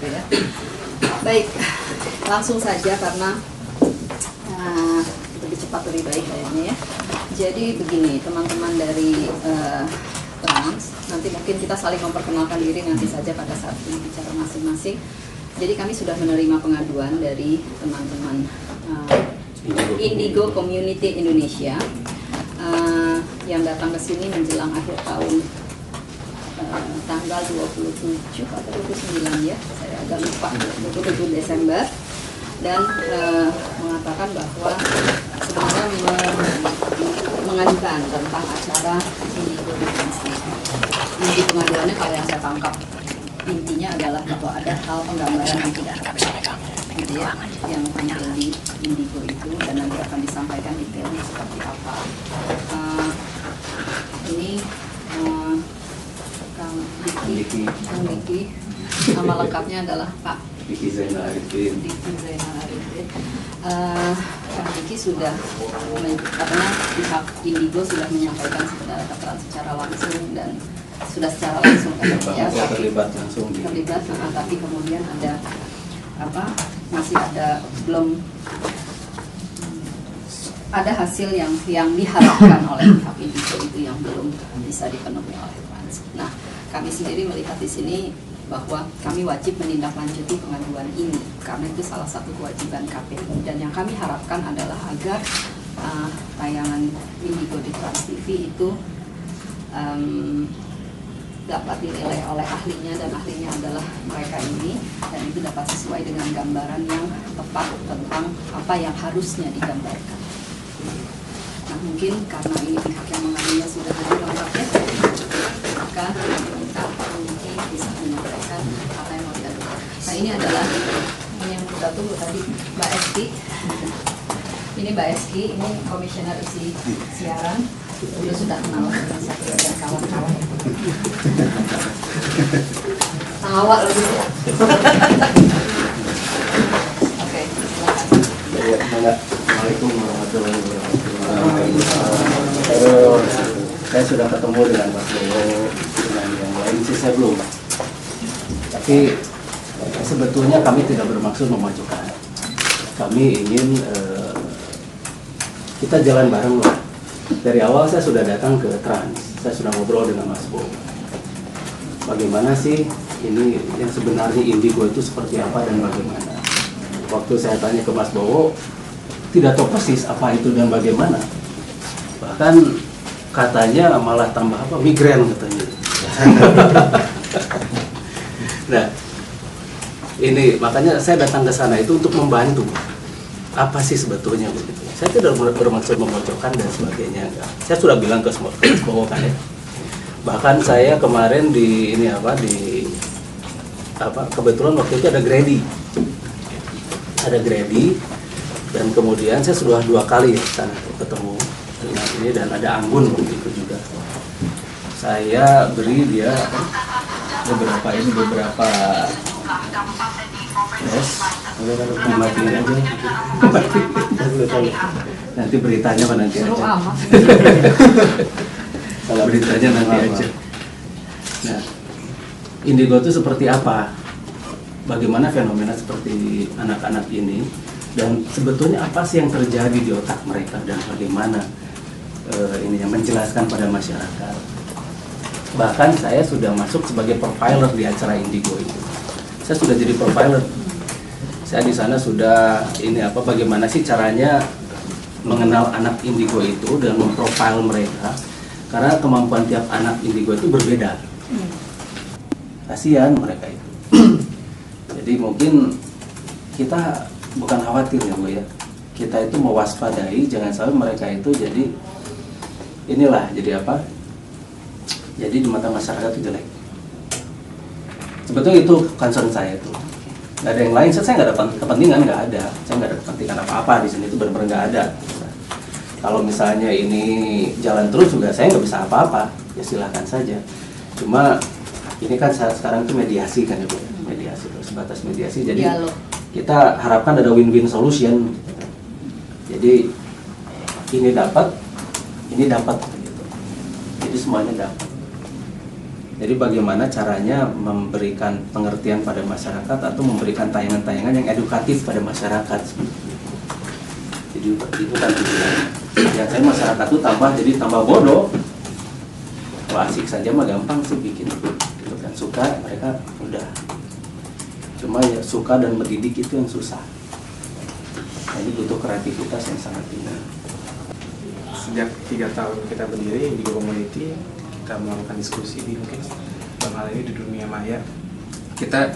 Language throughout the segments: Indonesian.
gitu ya. Baik, langsung saja karena lebih cepat lebih baik kayaknya ya. Jadi begini teman-teman dari Trans, nanti mungkin kita saling memperkenalkan diri nanti saja pada saat bicara masing-masing. Jadi kami sudah menerima pengaduan dari teman-teman Indigo Community Indonesia yang datang ke sini menjelang akhir tahun tanggal 27 atau 29 ya, saya agak lupa, 27 Desember, dan mengatakan bahwa sebenarnya mengajukan tentang acara Indigo di Transmedia. Inti pengaduannya kalau yang saya tangkap intinya adalah bahwa ada hal penggambaran yang tidak gitu ya, yang tampil di Indigo itu, dan nanti akan disampaikan detailnya seperti apa. Ini Kang Diki, nama lengkapnya adalah Pak Diki Zainal Arifin. Kang Diki sudah, karena pihak Indigo sudah menyampaikan keterangan secara langsung dan sudah secara langsung kan ya, terlibat langsung tapi kemudian ada masih ada belum ada hasil yang diharapkan oleh pihak Indigo itu yang belum bisa dipenuhi oleh Trans. Nah, kami sendiri melihat di sini bahwa kami wajib menindaklanjuti pengaduan ini karena itu salah satu kewajiban KPI, dan yang kami harapkan adalah agar tayangan Indigo di Trans TV itu dapat dinilai oleh ahlinya, dan ahlinya adalah mereka ini, dan itu dapat sesuai dengan gambaran yang tepat tentang apa yang harusnya digambarkan. Nah, mungkin karena ini pihak yang mengadunya sudah hadir lengkapnya, maka minta mungkin bisa menyampaikan apa yang mau diadukan. Nah, ini adalah yang kita tunggu tadi, Mbak Eski. Ini Mbak Eski, ini komisioner isi siaran. Sudah kenal dengan saya dan kawan-kawan. Awak lebih ya. Oke, silakan. Assalamualaikum warahmatullahi wabarakatuh. Saya sudah ketemu dengan Mas Bowo, dengan yang lain sih saya belum. Tapi sebetulnya kami tidak bermaksud memajukan. Kami ingin kita jalan bareng lah. Dari awal saya sudah datang ke Trans, saya sudah ngobrol dengan Mas Bowo. Bagaimana sih ini yang sebenarnya Indigo itu seperti apa dan bagaimana? Waktu saya tanya ke Mas Bowo, tidak tahu persis apa itu dan bagaimana. Bahkan katanya malah tambah migrain katanya. Nah, ini makanya saya datang ke sana itu untuk membantu. Apa sih sebetulnya begitu? Saya tidak bermaksud memojokkan dan sebagainya. Enggak. Saya sudah bilang ke semua Bowo kan ya. Bahkan saya kemarin kebetulan waktu itu ada Grady, dan kemudian saya sudah 2 kali sana ketemu dengan ini, dan ada Anggun waktu itu juga. Saya beri dia beberapa matiin aja. Nanti beritanya nanti aja. Kalau beritanya nanti aja. Nah, Indigo itu seperti apa? Bagaimana fenomena seperti anak-anak ini, dan sebetulnya apa sih yang terjadi di otak mereka, dan bagaimana ini yang menjelaskan pada masyarakat. Bahkan saya sudah masuk sebagai profiler di acara Indigo itu. Saya sudah jadi profiler. Saya di sana sudah bagaimana sih caranya mengenal anak Indigo itu dan memprofil mereka, karena kemampuan tiap anak Indigo itu berbeda. Kasihan mereka itu. Jadi mungkin kita bukan khawatir ya Bu ya, kita itu mewaspadai jangan sampai mereka itu jadi jadi di mata masyarakat itu jelek. Sebetulnya itu concern saya itu. Nggak ada yang lain, saya nggak ada kepentingan, nggak ada. Saya nggak ada kepentingan apa-apa di sini, itu benar-benar nggak ada. Kalau misalnya ini jalan terus juga saya nggak bisa apa-apa, ya silahkan saja. Cuma ini kan sekarang itu mediasi kan ya Bu, mediasi terus sebatas mediasi. Jadi kita harapkan ada win-win solution. Jadi ini dapat gitu. Jadi semuanya dapat. Jadi bagaimana caranya memberikan pengertian pada masyarakat atau memberikan tayangan-tayangan yang edukatif pada masyarakat. Jadi itu kan tujuannya. Ya saya masyarakat itu tambah bodoh. Kalau asik saja mah gampang sih bikin. Gitu kan, suka mereka udah. Cuma ya suka dan mendidik itu yang susah. Nah, ini butuh kreativitas yang sangat tinggi. Sejak 3 tahun kita berdiri di Community, kita melakukan diskusi di mungkin dalam hal ini di dunia maya. Kita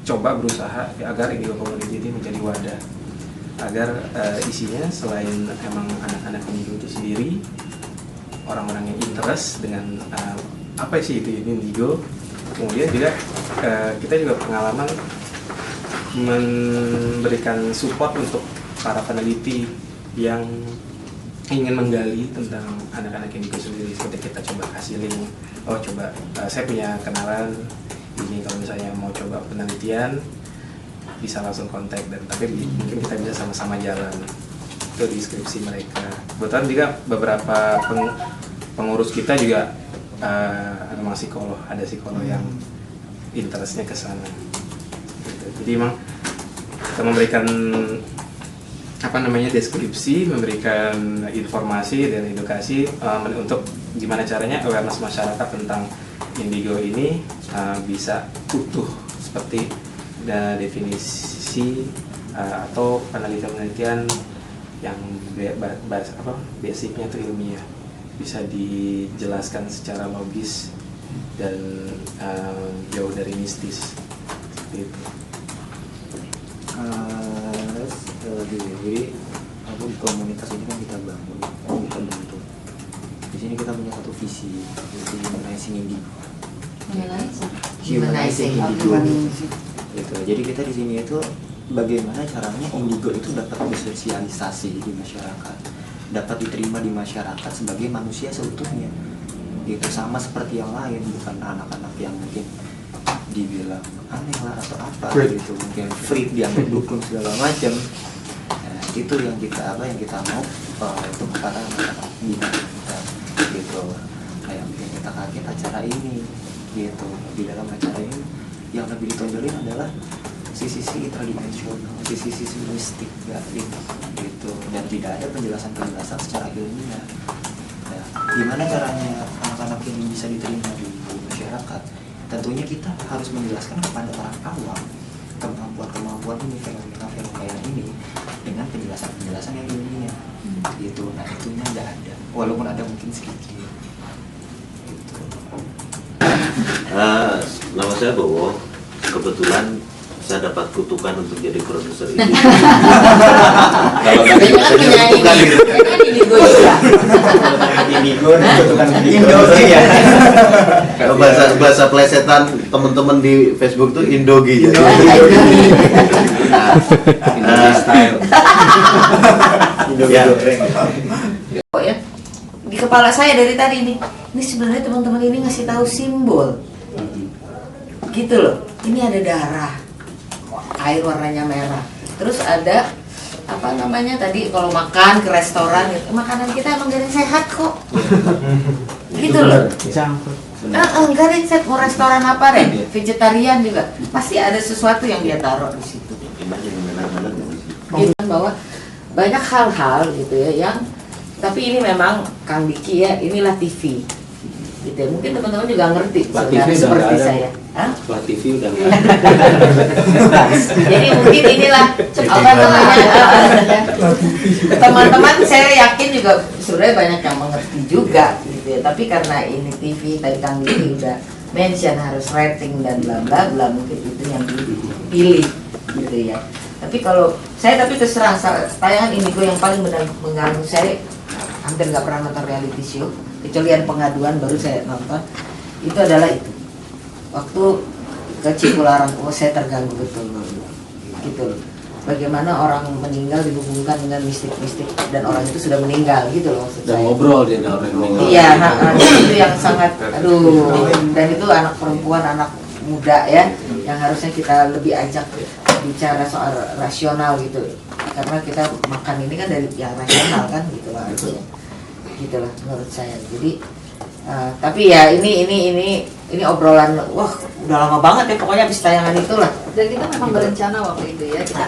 coba berusaha agar Indigo Community ini menjadi wadah, agar isinya selain emang anak-anak Indigo itu sendiri, orang-orang yang interest dengan apa sih itu Indigo, kemudian juga kita juga pengalaman memberikan support untuk para peneliti yang ingin menggali tentang anak-anak Indigo sendiri. Seperti kita coba kasih link, saya punya kenalan ini, kalau misalnya mau coba penelitian bisa langsung kontak, dan tapi mungkin kita bisa sama-sama jalan. Itu di deskripsi mereka. Kebetulan juga beberapa pengurus kita juga ada psikolog yang interestnya ke sana. Gitu. Jadi emang kita memberikan deskripsi, memberikan informasi dan edukasi untuk gimana caranya awareness masyarakat tentang Indigo ini bisa utuh seperti definisi atau penelitian-penelitian yang basicnya itu ilmiah, bisa dijelaskan secara logis dan jauh dari mistis gitu. Jadi aku di komunitas ini kan kita bangun, kita bentuk. Di sini kita punya satu visi, humanizing Indigo. Humanizing Indigo. Gitu. Jadi kita di sini itu bagaimana caranya Indigo itu dapat bersosialisasi di masyarakat, dapat diterima di masyarakat sebagai manusia seutuhnya. Gitu, sama seperti yang lain, bukan anak-anak yang mungkin dibilang aneh lah atau apa gitu, mungkin freak, dianggap dukun segala macam. Itu yang kita mau untuk para anak-anak kita gitu. Kayak bikin kita kaget acara ini gitu. Di dalam acara ini yang lebih ditonjolin adalah sisi interdimensional, sisi mistik gaib gitu, dan tidak ada penjelasan secara ilmiah. Nah, gimana caranya anak-anak ini bisa diterima di masyarakat? Tentunya kita harus menjelaskan kepada orang awam kemampuan ini, fenomena ini dengan penjelasan yang ilmiah gitu. Nah, itunya nggak ada, walaupun ada mungkin sedikit gitu. Nama saya Bowo. Kebetulan saya dapat kutukan untuk jadi produser ini. Kalau tadi saya kutukan gitu. Indigo juga. Indigo dan kutukan Indigo ya. Kalau bahasa plesetan teman-teman di Facebook tuh Indogi. Indogi style. Indogi goreng. Oh ya, di kepala saya dari tadi ini sebenarnya teman-teman ini ngasih tahu simbol, gitu loh. Ini ada darah, air warnanya merah. Terus ada apa namanya tadi, kalau makan ke restoran gitu, makanan kita emang gak sehat kok. Gitu loh. Enggak ada set, mau restoran apa deh, vegetarian juga pasti ada sesuatu yang dia taruh di situ. Gitu, bahwa banyak hal-hal gitu ya yang, tapi ini memang Kang Diki ya, inilah TV gitu ya. Mungkin teman-teman juga ngerti sebenarnya seperti saya. Setelah TV udah Jadi mungkin inilah apa namanya, teman-teman saya yakin juga sebenarnya banyak yang mengerti juga gitu ya. Tapi karena ini TV, tadi Kang Diki udah mention harus rating dan bla bla bla, mungkin itu yang dipilih gitu ya. Tapi kalau saya, tapi terserah tayangan Indigo yang paling benar mengganggu saya, hampir nggak pernah nonton reality show kecuali pengaduan baru saya nonton. Itu adalah itu waktu ke Cipularang, saya terganggu betul gitu loh. Bagaimana orang meninggal dihubungkan dengan mistik-mistik dan orang itu sudah meninggal gitu loh maksud dan saya. ngobrol dia dengan orang yang meninggal. Iya, itu yang sangat dan itu anak perempuan, anak muda ya, yang harusnya kita lebih ajak bicara soal rasional gitu, karena kita makan ini kan dari yang rasional kan gitu lah, gitu lah menurut saya. Jadi Tapi ya ini obrolan, wah udah lama banget ya pokoknya habis tayangan itulah. Dan kita memang berencana waktu itu ya, kita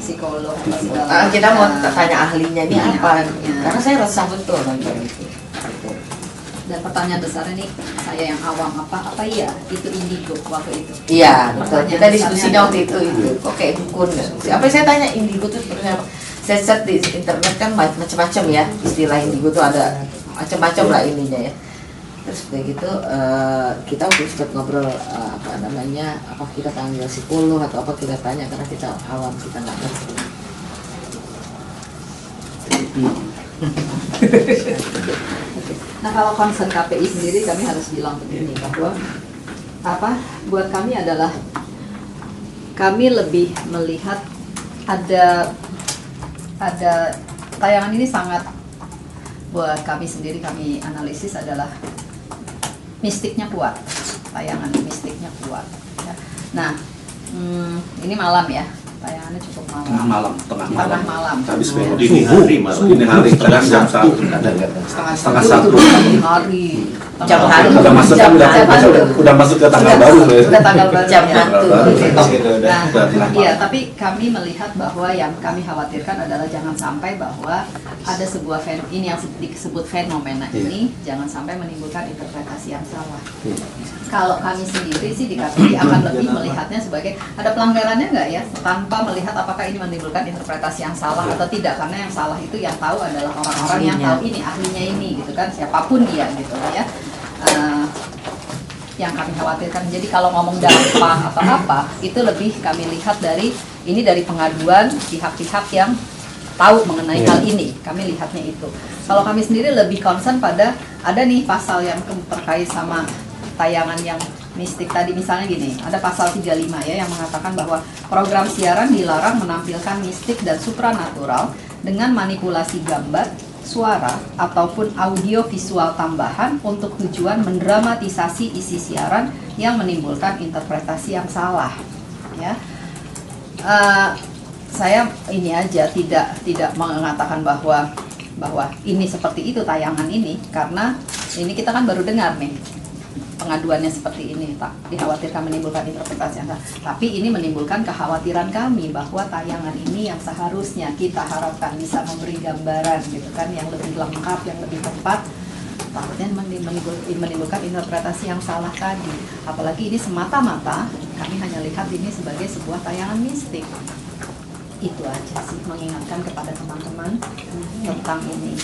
psikolog segala Kita mau macam. tanya ahlinya ini Tanya apa, ahlinya. karena saya resah betul nonton itu. Gitu. Dan pertanyaan besarnya nih, saya yang awam, apa iya itu indigo waktu itu? Iya betul, Pertanyaan kita besarnya diskusinya waktu itu adalah, kok kayak dukun. Apa yang saya tanya indigo itu sebenarnya apa? Saya search di internet kan macam-macam ya, istilah indigo tuh ada macam-macam lah ininya ya. Terus udah gitu kita waktu itu sempat ngobrol apa namanya, apa kita panggil psikolog atau apa kita tanya karena kita awam, kita nggak ngerti. Nah kalau concern KPI sendiri kami harus bilang begini bahwa buat kami adalah kami lebih melihat ada tayangan ini sangat buat kami sendiri, kami analisis adalah mistiknya kuat, tayangan mistiknya kuat. Ya. Nah ini malam ya, tayangannya cukup malam. Tengah malam. Habis Ya. dini hari malah. Dini hari Setengah jam jam 1 ada nggak? Setengah Itu 1. dini hari. Jam hari. Udah masuk Jam satu. udah masuk ke tanggal Sudah- baru ya. Sudah tanggal baru. Jam ya. satu. Nah, tengah iya, malam. tapi kami melihat bahwa yang kami khawatirkan adalah jangan sampai bahwa ada sebuah ini yang disebut fenomena ini jangan sampai menimbulkan interpretasi yang salah. Kalau kami sendiri sih di KPI akan lebih melihatnya sebagai ada pelanggarannya nggak ya, tanpa melihat apakah ini menimbulkan interpretasi yang salah atau tidak, karena yang salah itu yang tahu adalah orang-orang yang tahu ini, ahlinya ini gitu kan, siapapun dia gitu ya. Yang kami khawatirkan. Jadi kalau ngomong dampak atau apa, itu lebih kami lihat dari pengaduan pihak-pihak yang tahu mengenai hal ini. Kami lihatnya itu. Kalau kami sendiri lebih concern pada ada nih pasal yang terkait sama tayangan yang mistik tadi, misalnya gini, ada pasal 35 ya yang mengatakan bahwa program siaran dilarang menampilkan mistik dan supranatural dengan manipulasi gambar, suara ataupun audio visual tambahan untuk tujuan mendramatisasi isi siaran yang menimbulkan interpretasi yang salah. Ya, saya ini aja tidak mengatakan bahwa ini seperti itu tayangan ini, karena ini kita kan baru dengar nih pengaduannya seperti ini, tak dikhawatirkan menimbulkan interpretasi yang salah. Tapi ini menimbulkan kekhawatiran kami bahwa tayangan ini yang seharusnya kita harapkan bisa memberi gambaran gitu kan, yang lebih lengkap, yang lebih tepat, takutnya menimbulkan interpretasi yang salah tadi. Apalagi ini semata-mata kami hanya lihat ini sebagai sebuah tayangan mistik. Itu aja sih, mengingatkan kepada teman-teman tentang ini.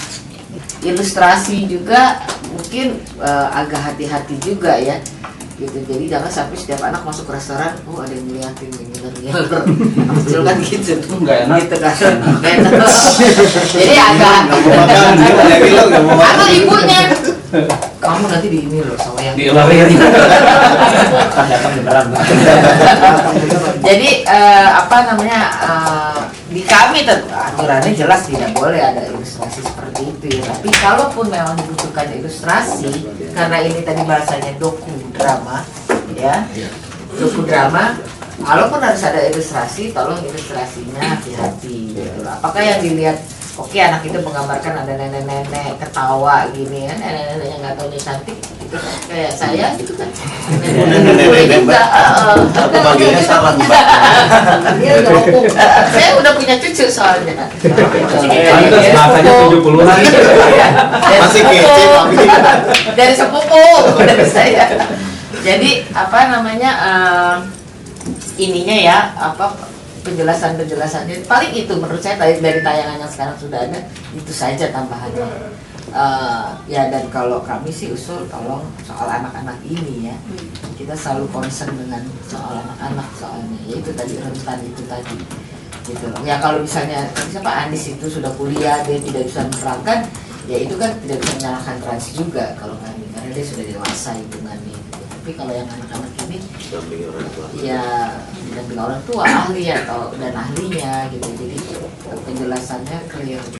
Ilustrasi juga mungkin agak hati-hati juga ya gitu, jadi jangan sampai setiap anak masuk restoran ada yang ngeliatin ngiler kecil kan gitu Nggak enak. gitu kan. Nggak enak. Jadi agak atau ibunya kamu nanti di ini loh sama yang Diulangi. jadi apa namanya di kami aturannya jelas tidak boleh ada ilustrasi seperti itu ya. Tapi kalaupun memang dibutuhkan ilustrasi, karena ini tadi bahasanya dokudrama ya, dokudrama, kalaupun harus ada ilustrasi, tolong ilustrasinya hati-hati gitu. Apakah yang dilihat oke, anak itu menggambarkan ada nenek-nenek ketawa gini kan, nenek-nenek yang nggak tahu dia cantik gitu kan, kayak saya gitu kan, nenek-nenek juga. Aku panggilnya salah Mbak. Dia udah opung. Saya udah punya cucu soalnya. Pantes bahasanya 70-an. Masih kece, Mami. Dari sepupu dari saya. Jadi apa namanya ininya ya, apa penjelasannya paling itu menurut saya dari tayangan yang sekarang sudah ada itu saja tambahannya. Ya dan kalau kami sih usul tolong soal anak-anak ini ya, kita selalu concern dengan soal anak-anak, soalnya ya itu tadi rentan itu tadi gitu loh. Ya kalau misalnya siapa Andis itu sudah kuliah, dia tidak bisa menerangkan, ya itu kan tidak bisa menyalahkan Trans juga kalau kami, karena dia sudah dewasa hitungannya gitu. Tapi kalau yang anak-anak ini Dampingi orang tua. ya didampingi orang tua, ahli atau dan ahlinya gitu, jadi penjelasannya clear.